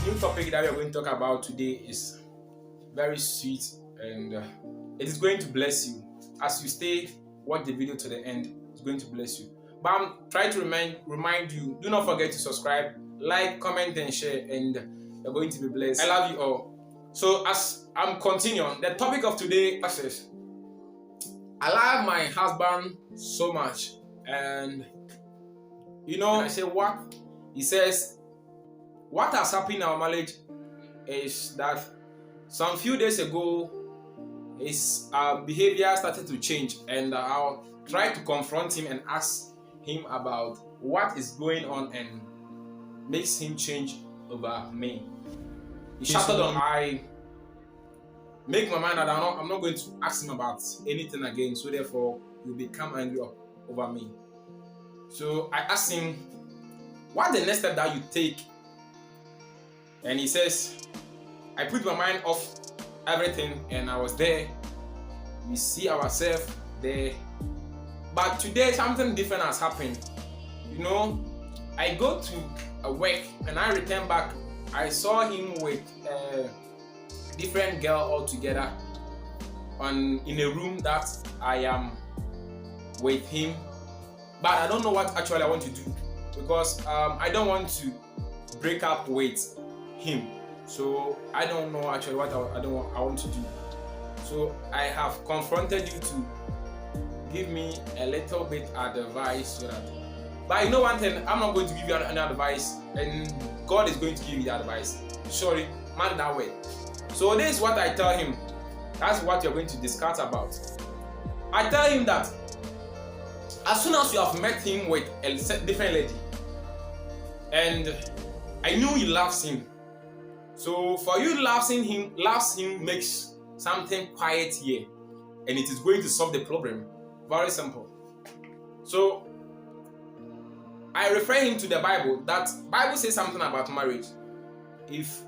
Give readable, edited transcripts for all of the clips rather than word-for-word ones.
new topic that we are going to talk about today is very sweet and it is going to bless you. As you stay, watch the video to the end, it's going to bless you. But I'm trying to remind you, do not forget to subscribe, like, comment, and share, and you're going to be blessed. I love you all. So as I'm continuing, the topic of today is I love my husband so much, and I say what? He says, what has happened in our marriage is that some few days ago, his behavior started to change, and I'll try to confront him and ask him about what is going on and makes him change over me. He shouted on. I make my mind that I'm not going to ask him about anything again, so therefore he'll become angry over me. So I asked him, what's the next step that you take? And he says, I put my mind off everything and I was there. We see ourselves there. But today something different has happened. I go to a work and I return back. I saw him with a different girl altogether in a room that I am with him. But I don't know what actually I want to do, because I don't want to break up with him. So I don't know actually what I want to do. So I have confronted you to give me a little bit advice so that. But you know one thing, I'm not going to give you any advice, and God is going to give you the advice. Sorry, man, that way. So this is what I tell him. That's what you're going to discuss about. I tell him that as soon as you have met him with a different lady, and I knew he loves him. So for you loves him makes something quiet here, and it is going to solve the problem. Very simple. So I refer him to the Bible. That Bible says something about marriage. If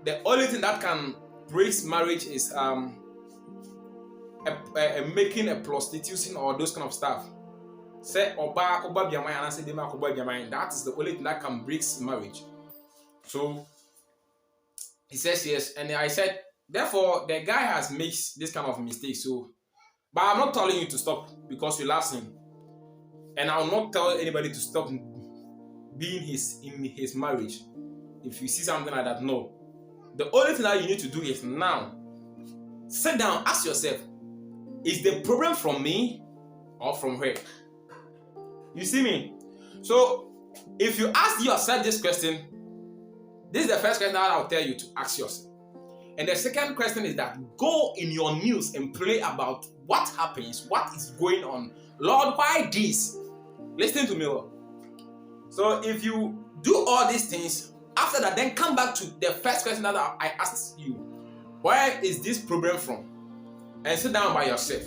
the only thing that can break marriage is making a prostitution or those kind of stuff. Say oba biamai and I say dema oba biamai. That is the only thing that can break marriage. So he says yes, and I said, therefore the guy has made this kind of mistake. So, but I'm not telling you to stop because you love him, and I will not tell anybody to stop being in his marriage. If you see something like that, no. The only thing that you need to do is now sit down, ask yourself, is the problem from me or from her? You see me? So if you ask yourself this question, this is the first question that I'll tell you to ask yourself. And the second question is that go in your news and pray about what happens, what is going on. Lord, why this? Listen to me well. So if you do all these things, after that, then come back to the first question that I asked you. Where is this problem from? And sit down by yourself.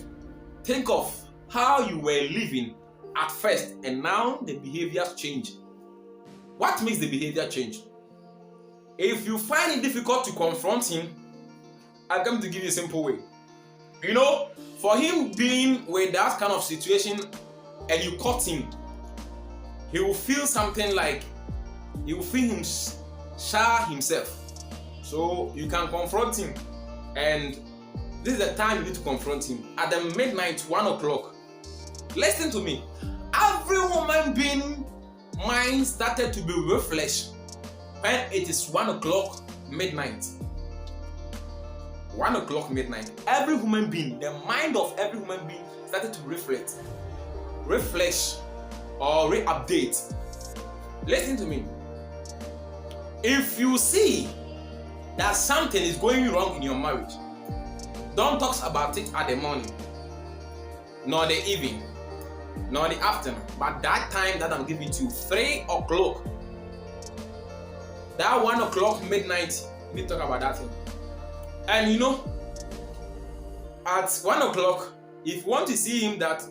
Think of how you were living at first and now the behaviors change. What makes the behavior change? If you find it difficult to confront him, I'm going to give you a simple way. For him being with that kind of situation and you caught him, he will feel something like he will feel shy himself. So you can confront him, and this is the time you need to confront him. At the midnight, 1 o'clock. Listen to me. Every woman being mind started to be refreshed when it is 1 o'clock midnight. 1 o'clock midnight. Every human being, the mind of every human being started to reflect or re-update. Listen to me. If you see that something is going wrong in your marriage, don't talk about it at the morning, nor the evening, nor the afternoon, but that time that I'm giving to you, 3 o'clock, that 1 o'clock midnight, we need to talk about that thing. And at 1 o'clock, if you want to see him that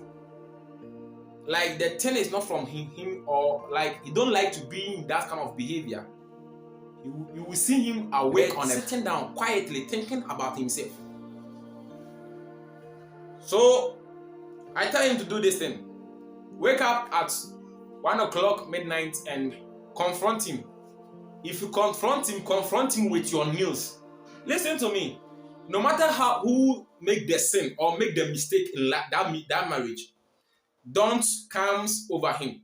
like the thing is not from him or like he don't like to be in that kind of behavior, you will see him awake sitting down quietly thinking about himself. So I tell him to do this thing. Wake up at 1 o'clock midnight and confront him. If you confront him with your news. Listen to me. No matter who make the sin or make the mistake in that marriage, don't come over him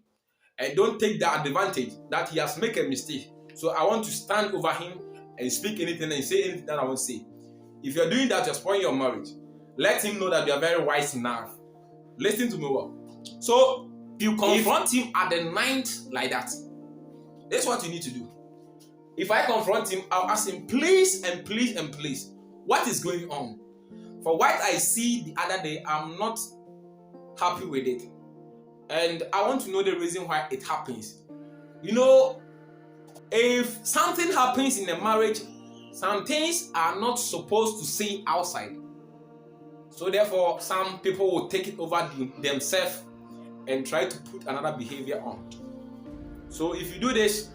and don't take the advantage that he has made a mistake. So I want to stand over him and speak anything and say anything that I want to say. If you're doing that, you're spoiling your marriage. Let him know that you are very wise enough. Listen to me well. So you confront him at the ninth like that. That's what you need to do. If I confront him, I'll ask him, please and please and please, what is going on? For what I see the other day, I'm not happy with it. And I want to know the reason why it happens. You know, if something happens in a marriage, some things are not supposed to see outside. So therefore, some people will take it over themselves and try to put another behavior on. So if you do this,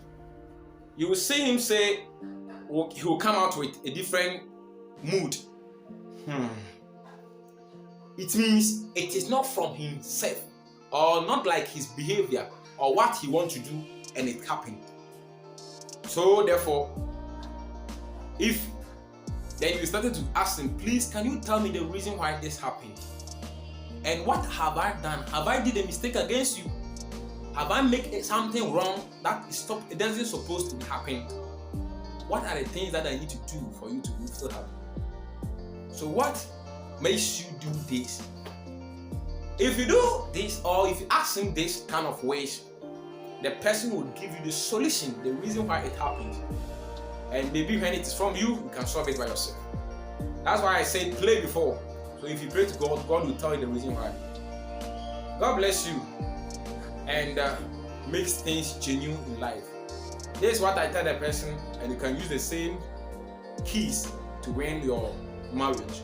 you will see him say, he will come out with a different mood. It means it is not from himself or not like his behavior or what he wants to do, and it happened. So therefore, if then you started to ask him, please, can you tell me the reason why this happened? And what have I done? Have I did a mistake against you? Have I made something wrong that it doesn't supposed to happen? What are the things that I need to do for you to be so happy? So what makes you do this? If you do this, or if you ask him this kind of ways, the person will give you the solution, the reason why it happened. And maybe when it is from you, you can solve it by yourself. That's why I said play before. So if you pray to God, God will tell you the reason why. God bless you and makes things genuine in life. This is what I tell the person, and you can use the same keys to win your marriage.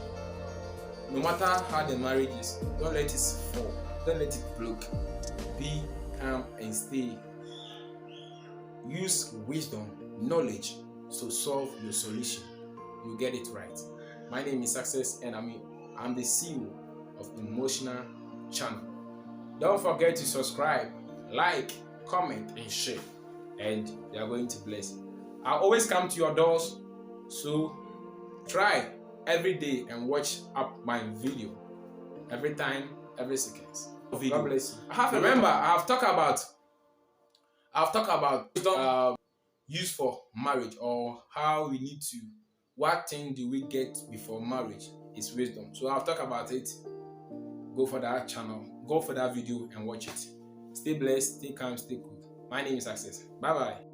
No matter how the marriage is, don't let it fall, don't let it break. Be calm and stay. Use wisdom, knowledge to solve your solution. You get it right. My name is Success, and I'm the CEO of Emotional Channel. Don't forget to subscribe, like, comment, and share, and they are going to bless you. I'll always come to your doors, so try every day and watch up my video every time, every second. God bless you. Remember, I've talked about use for marriage, or how we need to, what thing do we get before marriage is wisdom. So I'll talk about it. Go for that channel, go for that video and watch it. Stay blessed, stay calm, stay cool. My name is Success. Bye bye.